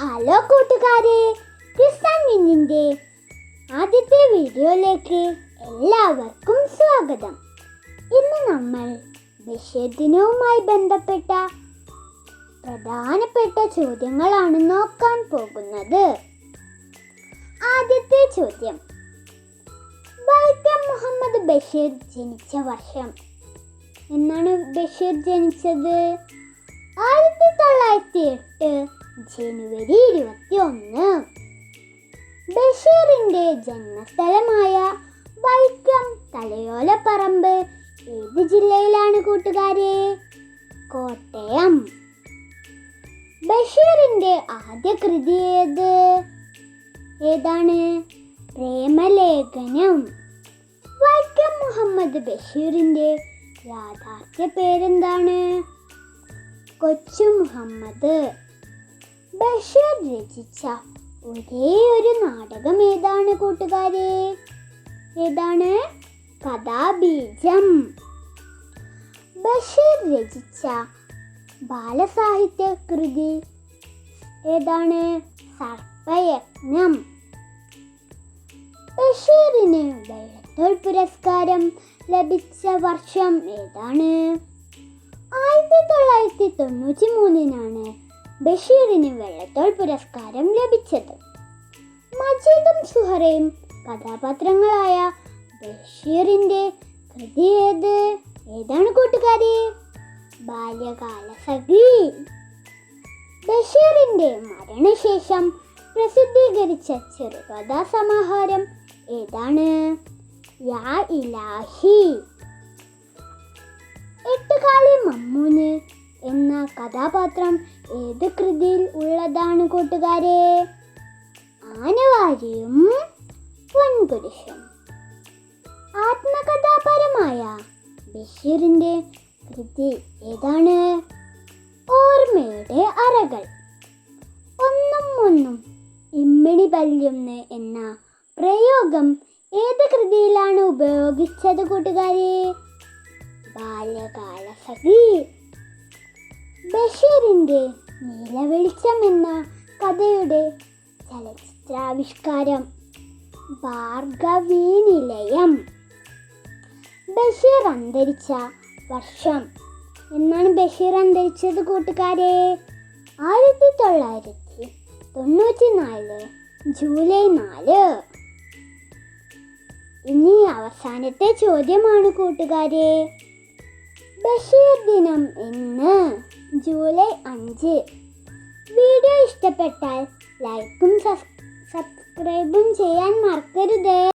Hello കൂട്ടുകാരെ, Christian മിന്നിൻ്റെ ആദ്യത്തെ വീഡിയോയിലേക്ക് എല്ലാവർക്കും സ്വാഗതം. ഇന്ന് നമ്മൾ ബഷീർ ദിനവുമായി ബന്ധപ്പെട്ട പ്രധാനപ്പെട്ട ചോദ്യങ്ങളാണ് നോക്കാൻ പോകുന്നത്. ആദ്യത്തെ ചോദ്യം: വൈക്കം മുഹമ്മദ് ബഷീർ ജനിച്ച വർഷം എന്നാണ്? ബഷീർ ജനിച്ചത് 1908 ജനുവരി 21. ബഷീറിന്റെ ജന്മസ്ഥലമായ വൈക്കം തലയോലപ്പറമ്പ് ഏത് ജില്ലയിലാണ് കൂട്ടുകാരെ? കോട്ടയം. ബഷീറിന്റെ ആദ്യ കൃതി ഏതാണ്? പ്രേമലേഖനം. വൈക്കം മുഹമ്മദ് ബഷീറിന്റെ യഥാർത്ഥ പേരെന്താണ്? കൊച്ചു മുഹമ്മദ്. ബഷീർ രചിച്ച ഒരേ ഒരു നാടകം ഏതാണ് കൂട്ടുകാരെ? ഏതാണ്? കഥാബീജം. ബഷീർ രചിച്ച ബാലസാഹിത്യ കൃതി ഏതാണ്? സർപ്പയജ്ഞം. ബഷീറിന് വള്ളത്തോൾ പുരസ്കാരം ലഭിച്ച വർഷം ഏതാണ്? 1993 ബഷീറിന് വള്ളത്തോൾ പുരസ്കാരം ലഭിച്ചത്. മജീദും സുഹറയും കഥാപാത്രങ്ങളായ ബഷീറിന്റെ കൃതി ഏതാണ് കൂട്ടുകാരെ? ബാല്യകാലസഖി. ബഷീറിന്റെ മരണശേഷം പ്രസിദ്ധീകരിച്ച ചെറുകഥാ സമാഹാരം ഏതാണ്? യാ ഇലാഹി. എട്ടുകാലി മമ്മൂന് എന്ന കഥാപാത്രം ഏത് കൃതിയിൽ ഉള്ളതാണ് കൂട്ടുകാരെ? ആനവാരിയും പൊൻകുരിശും. ആത്മകഥാപരമായ ബഷീറിന്റെ കൃതി ഏതാണ്? ഓർമ്മയുടെ അറകൾ. ഒന്നും ഒന്നും ഇമ്മിണി പല്ലുന്ന് എന്ന പ്രയോഗം ഏത് കൃതിയിലാണ് ഉപയോഗിച്ചത് കൂട്ടുകാരെ? ബാല്യകാലസഖി. ബഷീറിന്റെ നീലവെളിച്ചം എന്ന കഥയുടെ ചലച്ചിത്രാവിഷ്കാരം ഭാർഗവീനിലയം. ബഷീർ അന്തരിച്ച വർഷം എന്നാണ്? ബഷീർ അന്തരിച്ചത് കൂട്ടുകാരെ 1994 ജൂലൈ 4. ഇനി അവസാനത്തെ ചോദ്യമാണ് കൂട്ടുകാരെ. ബഷീർ ദിനം എന്ന് ജൂലൈ 5. വീഡിയോ ഇഷ്ടപ്പെട്ടാൽ ലൈക്കും സബ്സ്ക്രൈബും ചെയ്യാൻ മറക്കരുത്.